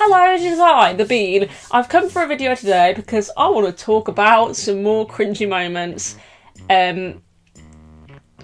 Hello, it is I, the Bean. I've come for a video today because I want to talk about some more cringy moments.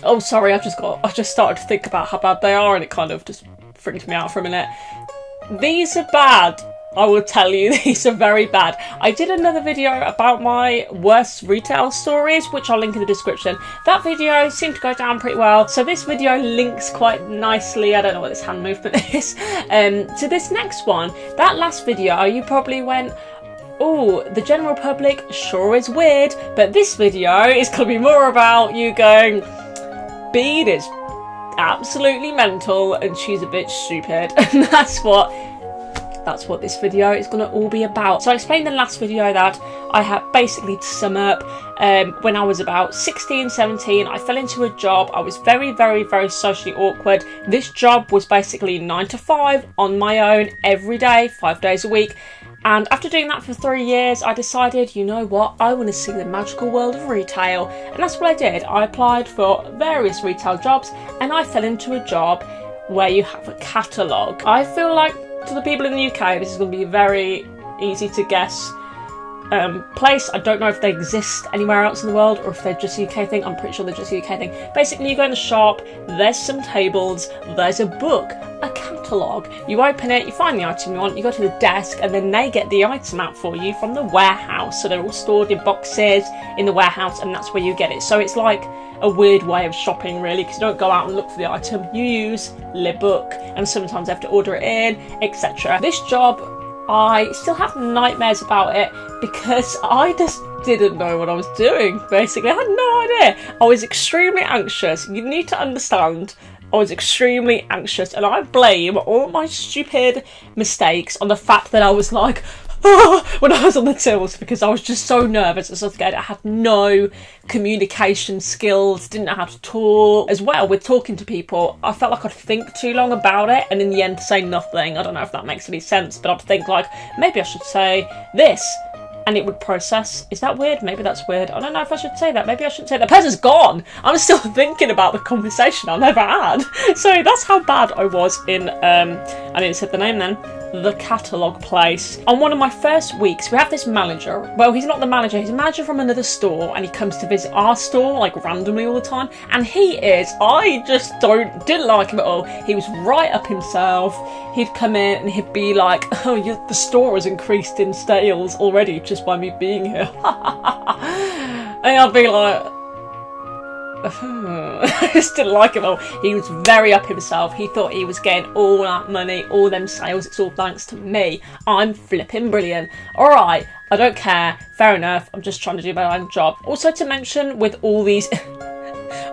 Oh, sorry, I just started to think about how bad they are, and it kind of just freaked me out for a minute. These are bad. I will tell you, these are very bad. I did another video about my worst retail stories, which I'll link in the description. That video seemed to go down pretty well, so this video links quite nicely. I don't know what this hand movement is. To this next one. That last video, you probably went, oh, the general public sure is weird, but this video is going to be more about you going, Bean is absolutely mental and she's a bit stupid, and that's what this video is going to all be about. So I explained in the last video that I had, basically to sum up, when I was about 16, 17, I fell into a job. I was very, very, very socially awkward. This job was basically 9 to 5 on my own every day, 5 days a week. And after doing that for 3 years, I decided, you know what, I want to see the magical world of retail. And that's what I did. I applied for various retail jobs and I fell into a job where you have a catalogue. I feel like, to the people in the UK, this is going to be a very easy to guess place. I don't know if they exist anywhere else in the world or if they're just a UK thing. I'm pretty sure they're just a UK thing. Basically, you go in the shop, there's some tables, there's a book, a catalogue. You open it, you find the item you want, you go to the desk, and then they get the item out for you from the warehouse. So they're all stored in boxes in the warehouse, and that's where you get it. So it's like a weird way of shopping, really, because you don't go out and look for the item. You use the book, and sometimes you have to order it in, etc. This job, I still have nightmares about it because I just didn't know what I was doing, basically. I had no idea. I was extremely anxious. You need to understand, I was extremely anxious, and I blame all my stupid mistakes on the fact that I was like, when I was on the tills, because I was just so nervous and so scared. I had no communication skills, didn't know how to talk. As well, with talking to people, I felt like I'd think too long about it and in the end say nothing. I don't know if that makes any sense, but I'd think like, maybe I should say this, and it would process. Is that weird? Maybe that's weird. I don't know if I should say that. Maybe I shouldn't say that. The person's gone. I'm still thinking about the conversation I never had. So that's how bad I was in, I didn't say the name then, the catalogue place. On one of my first weeks, we have this manager. Well, he's not the manager, he's a manager from another store, and he comes to visit our store like randomly all the time. And he is, I just didn't like him at all. He was right up himself. He'd come in and he'd be like, oh, the store has increased in sales already just by me being here. And I'd be like, I just didn't like him at all. He was very up himself. He thought he was getting all that money, all them sales. It's all thanks to me. I'm flipping brilliant. Alright, I don't care. Fair enough. I'm just trying to do my own job. Also to mention, with all these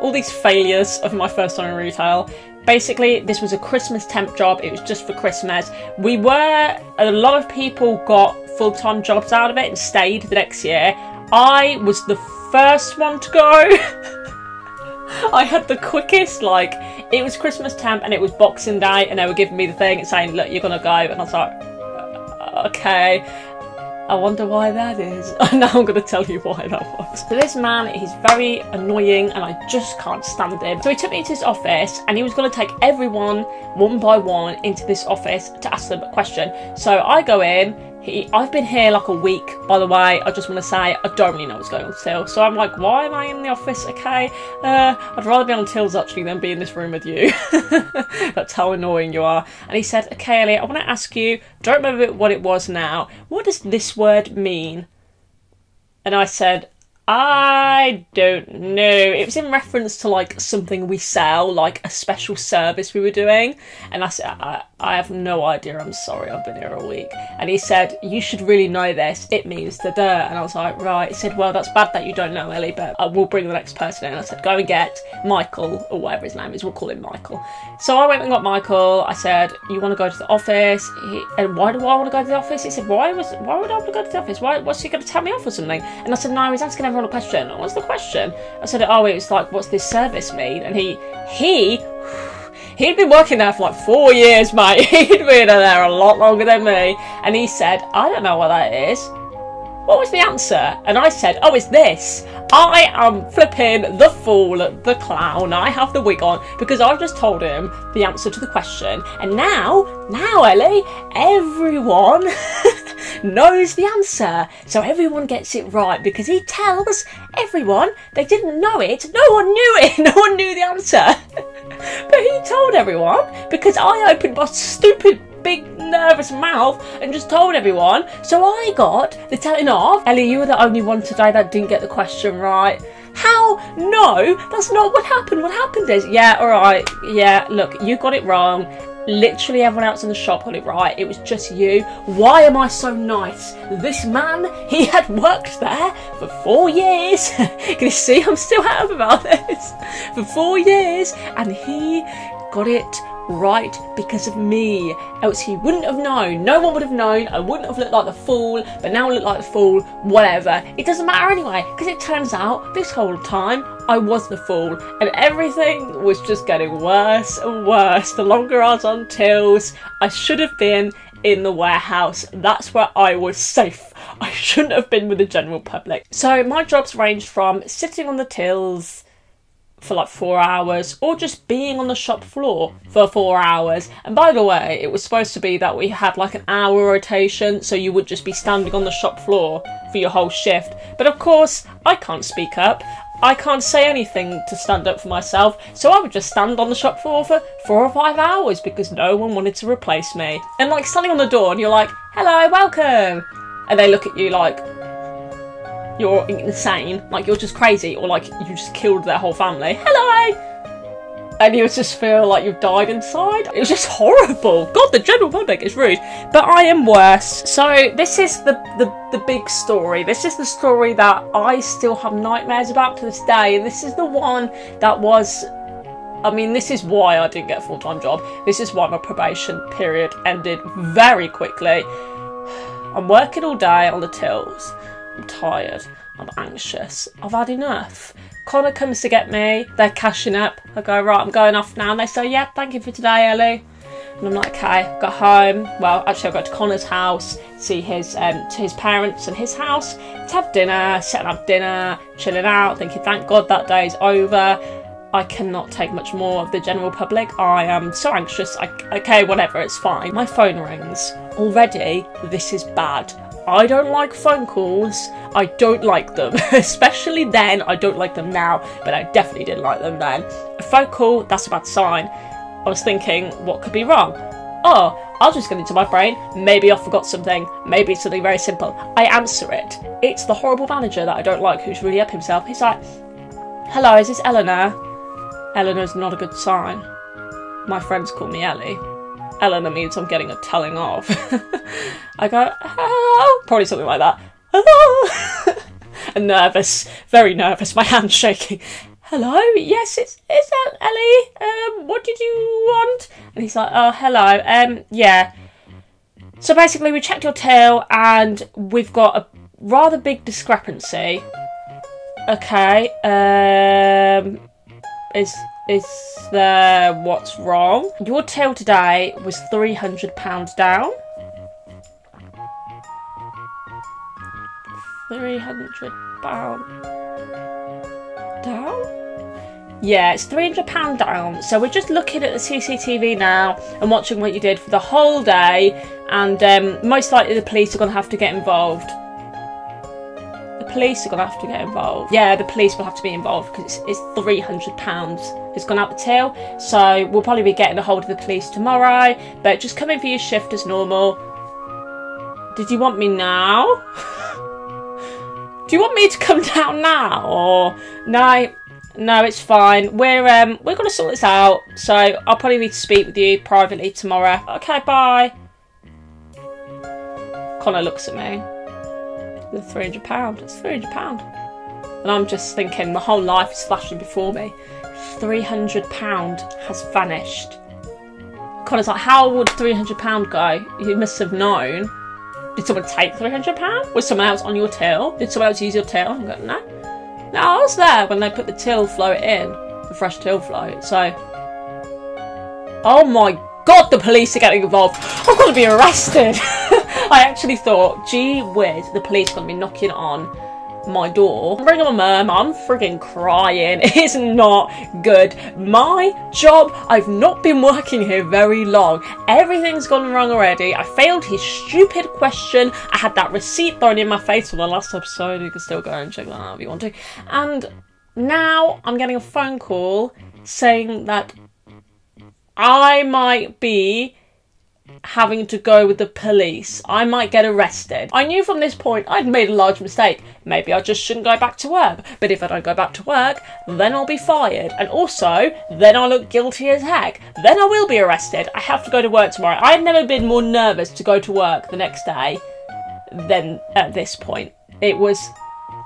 all these failures of my first time in retail, basically this was a Christmas temp job. It was just for Christmas. A lot of people got full-time jobs out of it and stayed the next year. I was the first one to go. I had the quickest, like, it was Christmas temp and it was Boxing Day, and they were giving me the thing and saying, look, you're gonna go, and I was like, okay, I wonder why that is. And now I'm gonna tell you why that was. So this man, he's very annoying and I just can't stand him. So he took me to his office and he was gonna take everyone one by one into this office to ask them a question. So I go in. I've been here like a week, by the way. I just want to say I don't really know what's going on still. So I'm like, why am I in the office? Okay, I'd rather be on tills actually than be in this room with you. That's how annoying you are. And he said, okay, Elliot, I want to ask you, don't remember what it was now. What does this word mean? And I said, I don't know. It was in reference to like something we sell, like a special service we were doing. And I said, I have no idea, I'm sorry, I've been here a week. And he said, you should really know this, it means da-da. And I was like, right. He said, well, that's bad that you don't know, Ellie, but I will bring the next person in. I said, go and get Michael, or whatever his name is, we'll call him Michael. So I went and got Michael. I said, you want to go to the office? And why do I want to go to the office? He said, why would I want to go to the office? What's he going to tell me off or something? And I said, no, he's asking everyone a question. What's the question? I said, oh, it was like, what's this service mean? And he'd been working there for like 4 years, mate. He'd been there a lot longer than me. And he said, I don't know what that is. what was the answer? And I said, oh, it's this. I am flipping the fool, the clown. I have the wig on because I've just told him the answer to the question. And now, Ellie, everyone knows the answer. So everyone gets it right because he tells everyone they didn't know it. No one knew it. No one knew the answer. But he told everyone because I opened my stupid big nervous mouth and just told everyone, so I got the telling off. Ellie, you were the only one today that didn't get the question right. How? No, that's not what happened. What happened is, yeah, alright, yeah, look, you got it wrong. Literally everyone else in the shop got it right. It was just you. Why am I so nice? This man, he had worked there for 4 years. Can you see I'm still happy about this? For 4 years, and he got it right because of me, else he wouldn't have known. No one would have known. I wouldn't have looked like the fool, but now I look like the fool. Whatever, it doesn't matter anyway, because it turns out this whole time I was the fool, and everything was just getting worse and worse the longer I was on tills. I should have been in the warehouse. That's where I was safe. I shouldn't have been with the general public. So my jobs ranged from sitting on the tills for like 4 hours, or just being on the shop floor for 4 hours. And by the way, it was supposed to be that we had like an hour rotation, so you would just be standing on the shop floor for your whole shift. But of course, I can't speak up. I can't say anything to stand up for myself, so I would just stand on the shop floor for 4 or 5 hours because no one wanted to replace me. And like standing on the door and you're like, hello, welcome. And they look at you like you're insane, like you're just crazy, or like you just killed their whole family. Hello! And you just feel like you've died inside. It was just horrible. God, the general public is rude. But I am worse. So this is the big story. This is the story that I still have nightmares about to this day. And this is the one that was, I mean, this is why I didn't get a full-time job. This is why my probation period ended very quickly. I'm working all day on the tills. I'm tired, I'm anxious, I've had enough. Connor comes to get me, they're cashing up. I go, right, I'm going off now. And they say, yeah, thank you for today, Ellie. And I'm like, okay, got home. Well, actually I got to Connor's house, see his to his parents and his house, to have dinner, setting up dinner, chilling out, thinking, thank God that day's over. I cannot take much more of the general public. I am so anxious. Okay, whatever, it's fine. My phone rings. Already, this is bad. I don't like phone calls. I don't like them. Especially then. I don't like them now, but I definitely didn't like them then. A phone call, that's a bad sign. I was thinking, what could be wrong? Oh, I'll just get into my brain. Maybe I forgot something. Maybe it's something very simple. I answer it. It's the horrible manager that I don't like, who's really up himself. He's like, hello, is this Eleanor? Eleanor's not a good sign. My friends call me Ellie. Eleanor means I'm getting a telling off. I go, hello, probably something like that. Hello. And nervous, very nervous, my hand's shaking. Hello, yes, it's Ellie. What did you want? And he's like, oh, hello. Yeah. So basically, we checked your till, and we've got a rather big discrepancy. Okay. Is there what's wrong? Your till today was £300 down. £300 down? Yeah, it's £300 down. So we're just looking at the CCTV now and watching what you did for the whole day, and most likely the police are going to have to get involved. Police are going to have to get involved. Yeah, the police will have to be involved because it's £300. It's gone out the till, so we'll probably be getting a hold of the police tomorrow. But just come in for your shift as normal. Did you want me now? Do you want me to come down now, or no? No, it's fine. We're going to sort this out. So I'll probably need to speak with you privately tomorrow. Okay, bye. Connor looks at me. The £300. It's £300. And I'm just thinking, my whole life is flashing before me. £300 has vanished. Connor's like, how would £300 go? You must have known. Did someone take £300? Was someone else on your till? Did someone else use your till? I'm going, no. No, I was there when they put the till float in. The fresh till float. So, oh my God, the police are getting involved. I'm going to be arrested. I actually thought, gee whiz, the police gonna be knocking on my door. Bring my mum, I'm frigging crying. It's not good. My job, I've not been working here very long. Everything's gone wrong already. I failed his stupid question. I had that receipt thrown in my face from the last episode. You can still go and check that out if you want to. And now I'm getting a phone call saying that I might be having to go with the police. I might get arrested. I knew from this point I'd made a large mistake. Maybe I just shouldn't go back to work. But if I don't go back to work, then I'll be fired. And also, then I'll look guilty as heck. Then I will be arrested. I have to go to work tomorrow. I've never been more nervous to go to work the next day than at this point. It was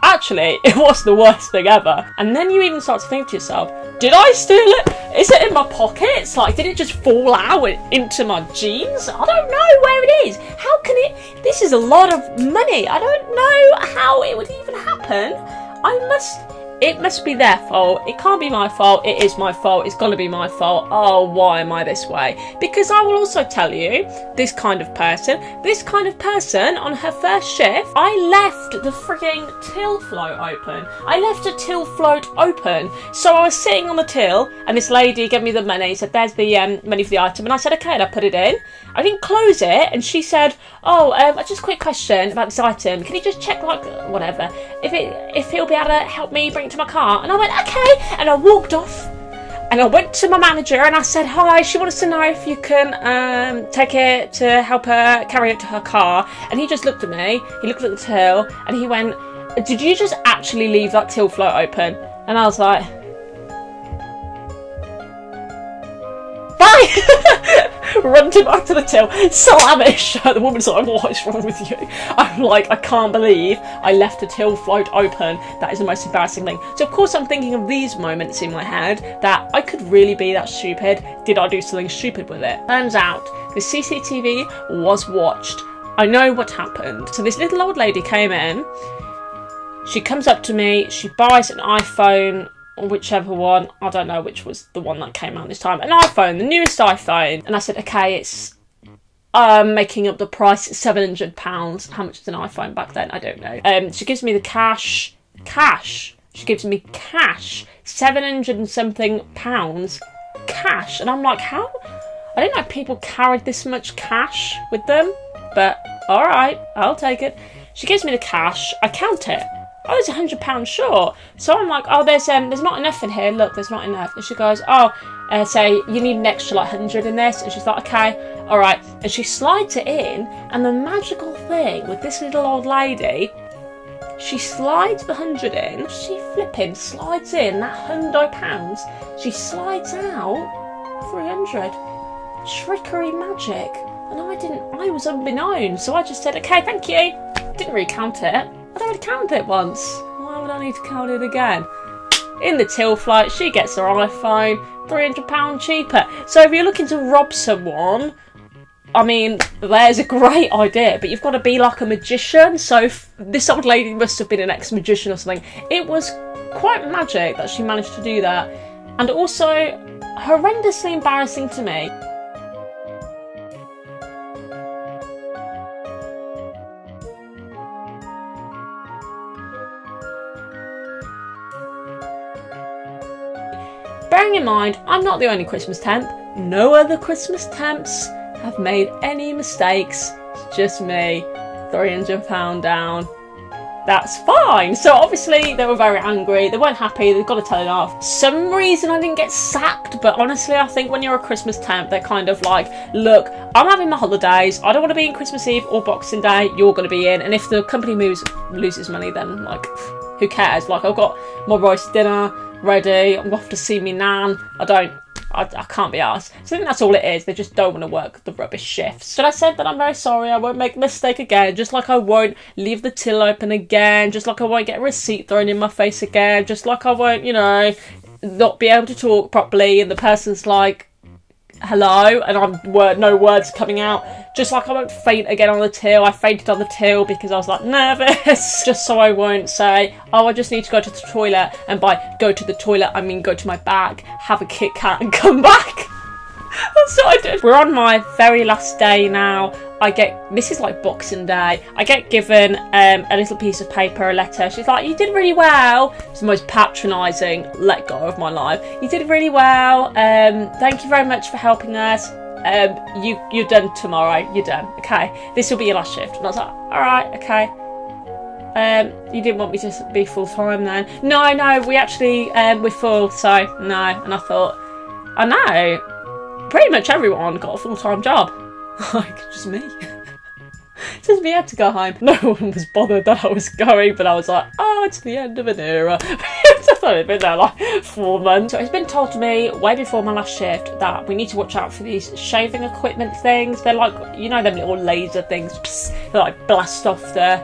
the worst thing ever. And then you even start to think to yourself, did I steal it? Is it in my pockets? Like, did it just fall out into my jeans? I don't know where it is. How can it? This is a lot of money. I don't know how it would even happen. It must be their fault. It can't be my fault. It is my fault. It's gonna be my fault. Oh, why am I this way? Because I will also tell you, this kind of person on her first shift, I left the frigging till float open. I left a till float open. So I was sitting on the till and this lady gave me the money, said, there's the money for the item. And I said, okay, and I put it in. I didn't close it, and she said, oh, just a quick question about this item. Can you just check, like, whatever, if he'll be able to help me bring it to my car? And I went, okay, and I walked off, and I went to my manager, and I said, hi, she wants to know if you can take it to help her carry it to her car. And he just looked at me, he looked at the till, and he went, did you just actually leave that till float open? And I was like, bye! Run back to the till, slam it shut. The woman's like, what is wrong with you? I'm like, I can't believe I left a till float open. That is the most embarrassing thing. So of course I'm thinking of these moments in my head that I could really be that stupid. Did I do something stupid with it? Turns out the CCTV was watched. I know what happened. So this little old lady came in. She comes up to me. She buys an iPhone, or whichever one, I don't know which was the one that came out this time, an iPhone, the newest iPhone. And I said, okay, it's making up the price, £700. How much is an iPhone back then? I don't know. She gives me the cash. She gives me cash, 700 and something pounds cash. And I'm like, how? I didn't know people carried this much cash with them, but all right, I'll take it. She gives me the cash. I count it. Oh, there's £100 short. So I'm like, oh, there's not enough in here. Look, there's not enough. And she goes, oh, say you need an extra like 100 in this. And she's like, okay, all right. And she slides it in. And the magical thing with this little old lady, she slides the 100 in. She flipping slides in that £100. She slides out 300. Trickery magic. And I was unbeknown. So I just said, okay, thank you. Didn't really count it. I'd already counted it once. Why would I need to count it again? In the till flight, she gets her iPhone, £300 cheaper. So if you're looking to rob someone, I mean, there's a great idea, but you've got to be like a magician. So this old lady must have been an ex-magician or something. It was quite magic that she managed to do that. And also horrendously embarrassing to me. Bearing in mind, I'm not the only Christmas temp. No other Christmas temps have made any mistakes. It's just me. £300 down. That's fine. So obviously they were very angry. They weren't happy. They've got to tell it off. Some reason I didn't get sacked, but honestly I think when you're a Christmas temp, they're kind of like, look, I'm having my holidays. I don't want to be in Christmas Eve or Boxing Day. You're going to be in. And if the company loses money, then like, who cares? Like, I've got my roast dinner ready, I'm off to see me nan. I can't be arsed. So I think that's all it is. They just don't want to work the rubbish shifts. But I said that I'm very sorry, I won't make the mistake again, just like I won't leave the till open again, just like I won't get a receipt thrown in my face again, just like I won't, you know, not be able to talk properly and the person's like, hello, and no words coming out. Just like I won't faint again on the till. I fainted on the till because I was like nervous. Just so I won't say, oh, I just need to go to the toilet. And by go to the toilet, I mean go to my bag, have a Kit Kat and come back. That's what I did. We're on my very last day now this is like Boxing Day, I get given a little piece of paper, a letter. She's like, you did really well. It's the most patronising let go of my life. You did really well. Thank you very much for helping us. You're done tomorrow. You're done. Okay, this will be your last shift. And I was like, all right, okay. You didn't want me to be full time then? No, we actually we're full, so no. And I thought, I know, pretty much everyone got a full time job, like just me. Just me had to go home. No one was bothered that I was going, but I was like, oh, it's the end of an era. I've only been there like 4 months. So it's been told to me way before my last shift that we need to watch out for these shaving equipment things. They're like, you know, them little laser things. Psst, they like blast off the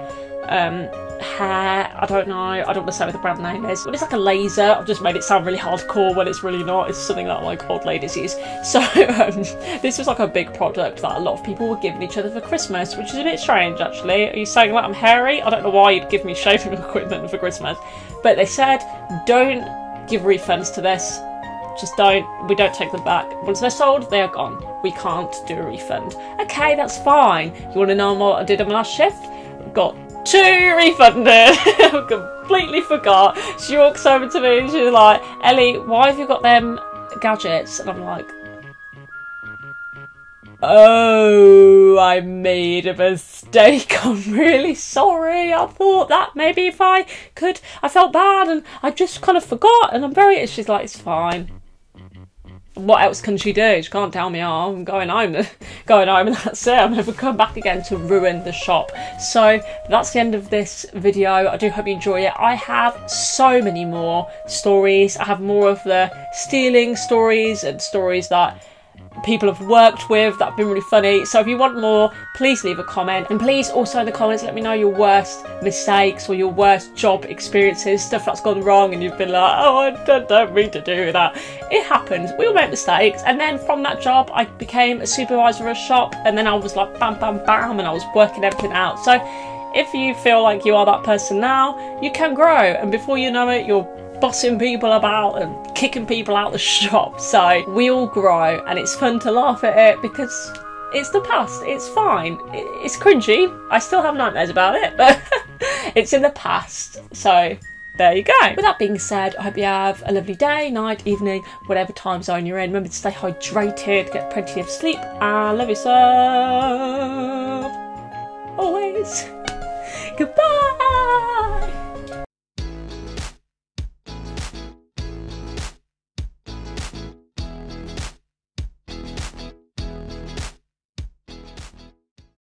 hair. I don't know. I don't want to say what the brand name is. But it's like a laser. I've just made it sound really hardcore when it's really not. It's something that like old ladies use. So this was like a big product that a lot of people were giving each other for Christmas, which is a bit strange actually. Are you saying that I'm hairy? I don't know why you'd give me shaving equipment for Christmas. But they said, don't give refunds to this. Just don't. We don't take them back. Once they're sold, they are gone. We can't do a refund. Okay, that's fine. You want to know what I did on my last shift? Got 2 refunded. I completely forgot. She walks over to me and she's like, Ellie, why have you got them gadgets? And I'm like, oh, I made a mistake. I'm really sorry. I thought that maybe if I could, I felt bad and I just kind of forgot. And I'm very, she's like, it's fine. What else can she do? She can't tell me, oh, I'm going home and that's it. I'm never coming back again to ruin the shop. So that's the end of this video. I do hope you enjoy it. I have so many more stories. I have more of the stealing stories and stories that people have worked with that have been really funny. So if you want more, please leave a comment, and please also in the comments let me know your worst mistakes or your worst job experiences, stuff that's gone wrong and you've been like, oh, I don't mean to do that. It happens, we all make mistakes. And then from that job I became a supervisor of a shop, and then I was like bam bam bam, and I was working everything out. So if you feel like you are that person now, you can grow, and before you know it you're bossing people about and kicking people out the shop. So we all grow, and it's fun to laugh at it because it's the past. It's fine. It's cringy. I still have nightmares about it, but it's in the past. So there you go. With that being said, I hope you have a lovely day, night, evening, whatever time zone you're in. Remember to stay hydrated, get plenty of sleep, and love yourself always.